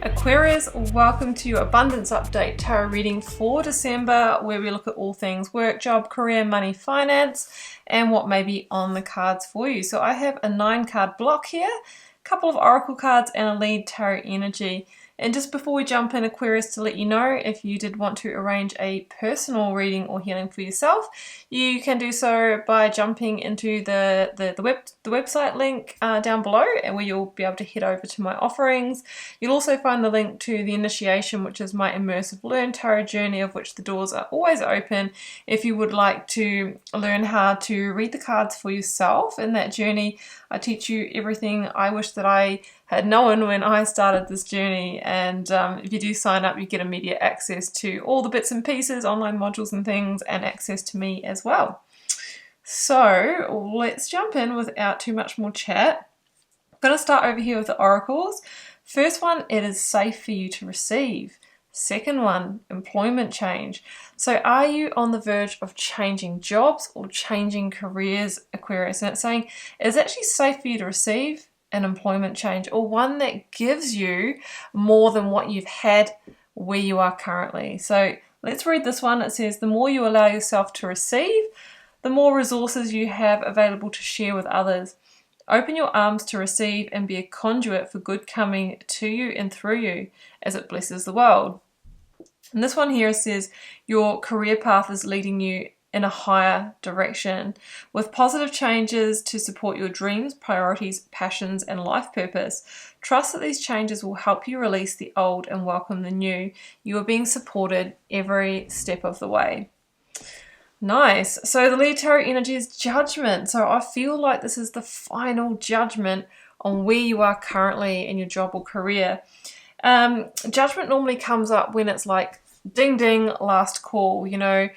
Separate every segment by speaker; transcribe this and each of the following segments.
Speaker 1: Aquarius, welcome to your Abundance Update Tarot reading for December, where we look at all things work, job, career, money, finance, and what may be on the cards for you. So I have a 9-card block here, a couple of oracle cards, and a lead tarot energy. And just before we jump in, Aquarius, to let you know, if you did want to arrange a personal reading or healing for yourself, you can do so by jumping into the website link down below, and where you'll be able to head over to my offerings. You'll also find the link to the initiation, which is my immersive Learn Tarot journey, of which the doors are always open if you would like to learn how to read the cards for yourself. In that journey, I teach you everything I wish that I had known when I started this journey, and if you do sign up, you get immediate access to all the bits and pieces, online modules and things, and access to me as well. So let's jump in without too much more chat. I'm going to start over here with the oracles. First one, it is safe for you to receive. Second one, employment change. So are you on the verge of changing jobs or changing careers, Aquarius? And it's saying it's actually safe for you to receive an employment change, or one that gives you more than what you've had where you are currently. So let's read this one. It says, the more you allow yourself to receive, the more resources you have available to share with others. Open your arms to receive and be a conduit for good coming to you and through you as it blesses the world. And this one here says, your career path is leading you in a higher direction, with positive changes to support your dreams, priorities, passions, and life purpose. Trust that these changes will help you release the old and welcome the new. You are being supported every step of the way. Nice. So the lead tarot energy is judgment. So I feel like this is the final judgment on where you are currently in your job or career. Judgment normally comes up when it's like, ding, ding, last call, you know,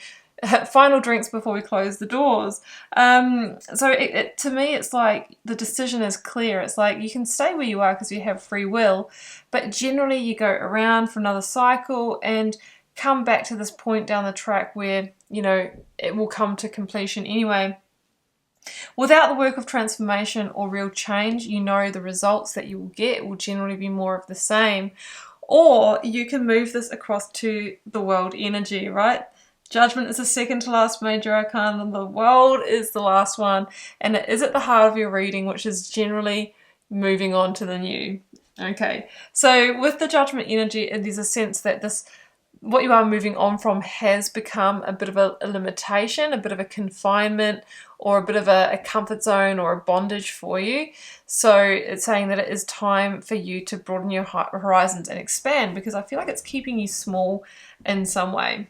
Speaker 1: final drinks before we close the doors. So to me, it's like the decision is clear. It's like you can stay where you are because you have free will, but generally you go around for another cycle and come back to this point down the track where, you know, it will come to completion anyway. Without the work of transformation or real change, you know the results that you will get will generally be more of the same. Or you can move this across to the world energy, right? Judgment is the second to last major arcana, and the world is the last one, and it is at the heart of your reading, which is generally moving on to the new. Okay, so with the judgment energy, there's a sense that this, what you are moving on from, has become a bit of a limitation, a bit of a confinement, or a bit of a comfort zone or a bondage for you. So it's saying that it is time for you to broaden your horizons and expand, because I feel like it's keeping you small in some way.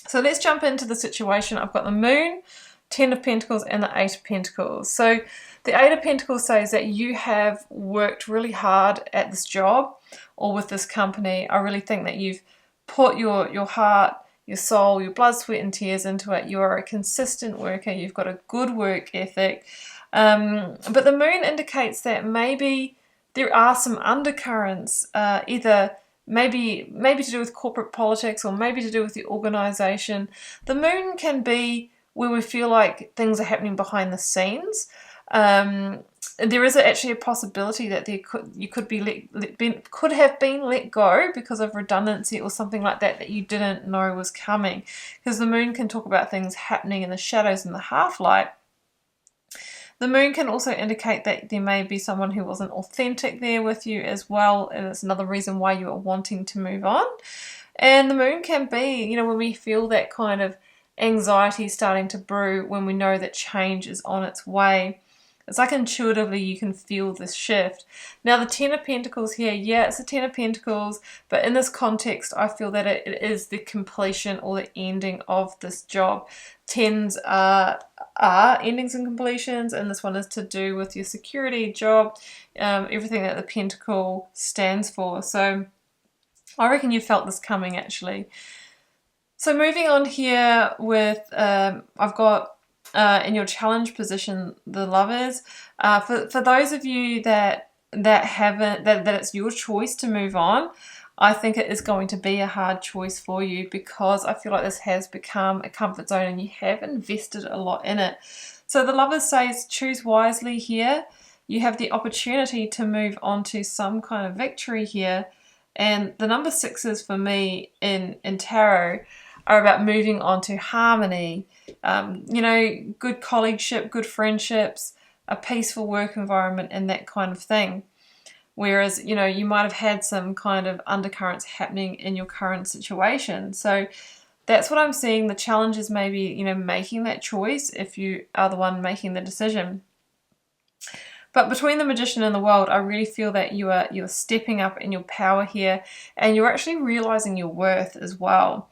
Speaker 1: So let's jump into the situation. I've got the Moon, 10 of Pentacles, and the 8 of Pentacles. So the 8 of Pentacles says that you have worked really hard at this job or with this company. I really think that you've put your heart, your soul, your blood, sweat, and tears into it. You are a consistent worker. You've got a good work ethic. But the Moon indicates that maybe there are some undercurrents, either maybe to do with corporate politics, or maybe to do with the organization. The Moon can be where we feel like things are happening behind the scenes. There is actually a possibility that you could have been let go because of redundancy or something like that you didn't know was coming. Because the Moon can talk about things happening in the shadows and the half-light. The Moon can also indicate that there may be someone who wasn't authentic there with you as well, and it's another reason why you are wanting to move on. And the Moon can be, you know, when we feel that kind of anxiety starting to brew, when we know that change is on its way. It's like intuitively you can feel this shift. Now the Ten of Pentacles here, yeah, it's a Ten of Pentacles, but in this context I feel that it is the completion or the ending of this job. Tens are endings and completions, and this one is to do with your security job, everything that the Pentacle stands for. So I reckon you felt this coming actually. So moving on here with, I've got in your challenge position, the Lovers. For those of you that haven't, that it's your choice to move on, I think it is going to be a hard choice for you, because I feel like this has become a comfort zone and you have invested a lot in it. So the Lovers says choose wisely here. You have the opportunity to move on to some kind of victory here. And the number 6s for me in tarot are about moving on to harmony, you know, good colleagueship, good friendships, a peaceful work environment, and that kind of thing. Whereas, you know, you might have had some kind of undercurrents happening in your current situation. So that's what I'm seeing. The challenge is maybe, you know, making that choice if you are the one making the decision. But between the Magician and the World, I really feel that you're stepping up in your power here, and you're actually realizing your worth as well.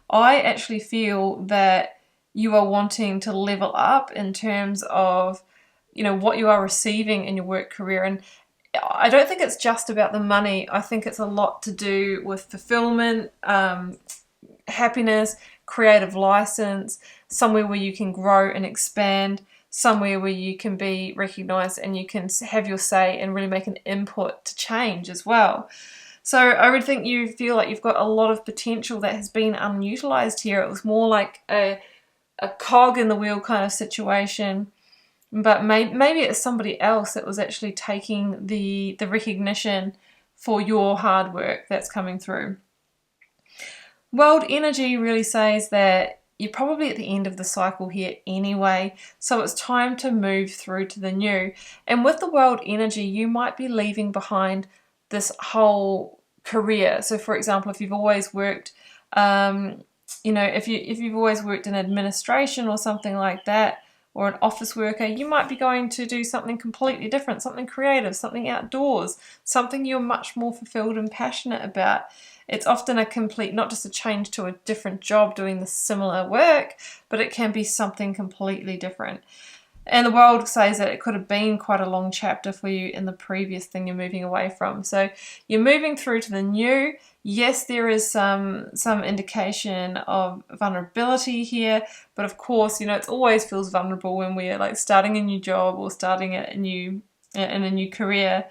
Speaker 1: I actually feel that you are wanting to level up in terms of, you know, what you are receiving in your work career. And I don't think it's just about the money. I think it's a lot to do with fulfillment, happiness, creative license, somewhere where you can grow and expand, somewhere where you can be recognized and you can have your say and really make an input to change as well. So I would think you feel like you've got a lot of potential that has been unutilized here. It was more like a cog in the wheel kind of situation. But maybe it's somebody else that was actually taking the recognition for your hard work that's coming through. World energy really says that you're probably at the end of the cycle here anyway, so it's time to move through to the new. And with the world energy, you might be leaving behind this whole career. So for example, if you've always worked, you know, if you've always worked in administration or something like that, or an office worker, you might be going to do something completely different, something creative, something outdoors, something you're much more fulfilled and passionate about. It's often a complete, not just a change to a different job doing the similar work, but it can be something completely different. And the world says that it could have been quite a long chapter for you in the previous thing you're moving away from. So you're moving through to the new. Yes, there is some indication of vulnerability here, but of course, you know, it always feels vulnerable when we're like starting a new job or starting in a new career.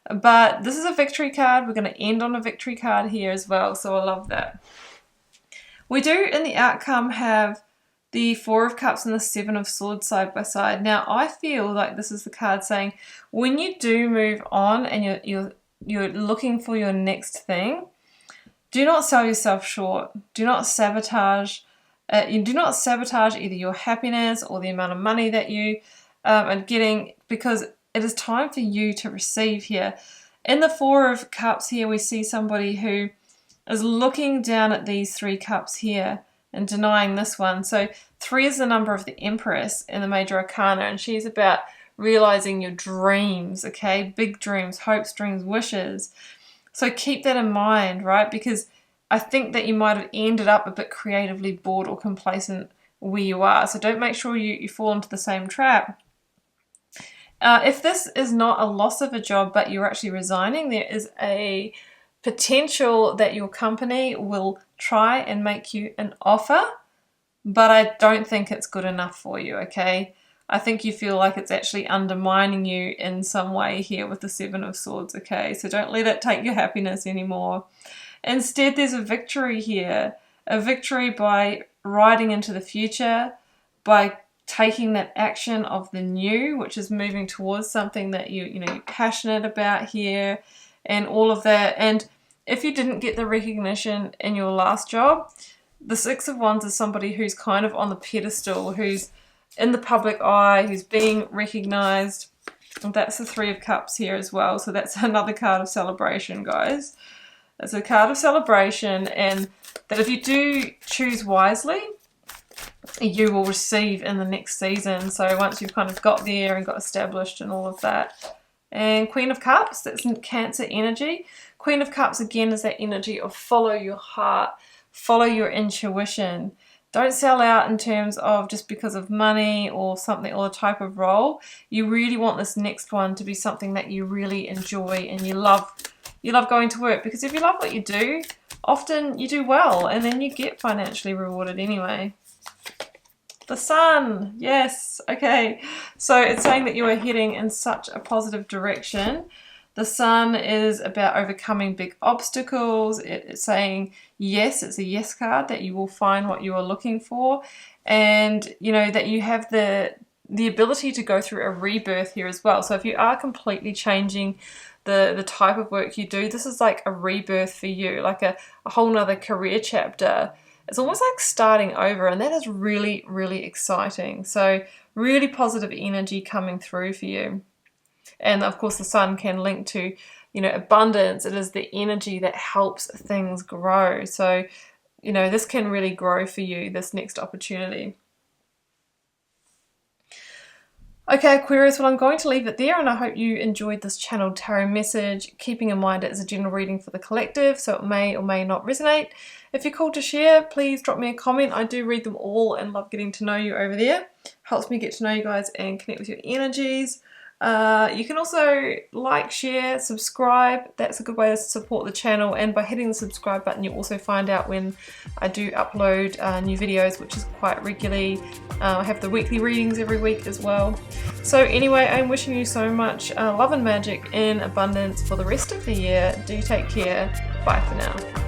Speaker 1: But this is a victory card. We're going to end on a victory card here as well, so I love that. We do, in the outcome, have the Four of Cups and the Seven of Swords side by side. Now, I feel like this is the card saying when you do move on and you're looking for your next thing, do not sell yourself short. Do not sabotage. You do not sabotage either your happiness or the amount of money that you are getting, because it is time for you to receive here. In the Four of Cups here, we see somebody who is looking down at these 3 cups here and denying this one. So 3 is the number of the Empress in the Major Arcana, and she's about realizing your dreams, okay? Big dreams, hopes, dreams, wishes. So keep that in mind, right? Because I think that you might have ended up a bit creatively bored or complacent where you are. So don't make sure you fall into the same trap. If this is not a loss of a job, but you're actually resigning, there is a potential that your company will try and make you an offer, but I don't think it's good enough for you, okay? I think you feel like it's actually undermining you in some way here with the Seven of Swords, okay? So don't let it take your happiness anymore. Instead, there's a victory here, a victory by riding into the future, by taking that action of the new, which is moving towards something that you're passionate about here, and all of that. And if you didn't get the recognition in your last job, the Six of Wands is somebody who's kind of on the pedestal, who's in the public eye, who's being recognized. And that's the Three of Cups here as well. So that's another card of celebration, guys. It's a card of celebration, and that if you do choose wisely, you will receive in the next season. So once you've kind of got there and got established and all of that. And Queen of Cups, that's Cancer energy. Queen of Cups again is that energy of follow your heart, follow your intuition. Don't sell out in terms of just because of money or something or a type of role. You really want this next one to be something that you really enjoy and you love going to work, because if you love what you do, often you do well and then you get financially rewarded anyway. The Sun, yes, okay. So it's saying that you are heading in such a positive direction. The Sun is about overcoming big obstacles. It's saying yes, it's a yes card, that you will find what you are looking for, and you know that you have the ability to go through a rebirth here as well. So if you are completely changing the type of work you do, this is like a rebirth for you, like a whole nother career chapter. It's almost like starting over, and that is really, really exciting. So really positive energy coming through for you. And of course the Sun can link to, you know, abundance. It is the energy that helps things grow. So, you know, this can really grow for you, this next opportunity. Okay, Aquarius, well, I'm going to leave it there, and I hope you enjoyed this channeled tarot message, keeping in mind it is a general reading for the collective, so it may or may not resonate. If you're called to share, please drop me a comment. I do read them all and love getting to know you over there. Helps me get to know you guys and connect with your energies. You can also like, share, subscribe. That's a good way to support the channel, and by hitting the subscribe button you'll also find out when I do upload new videos, which is quite regularly. I have the weekly readings every week as well. So anyway, I'm wishing you so much love and magic in abundance for the rest of the year. Do take care. Bye for now.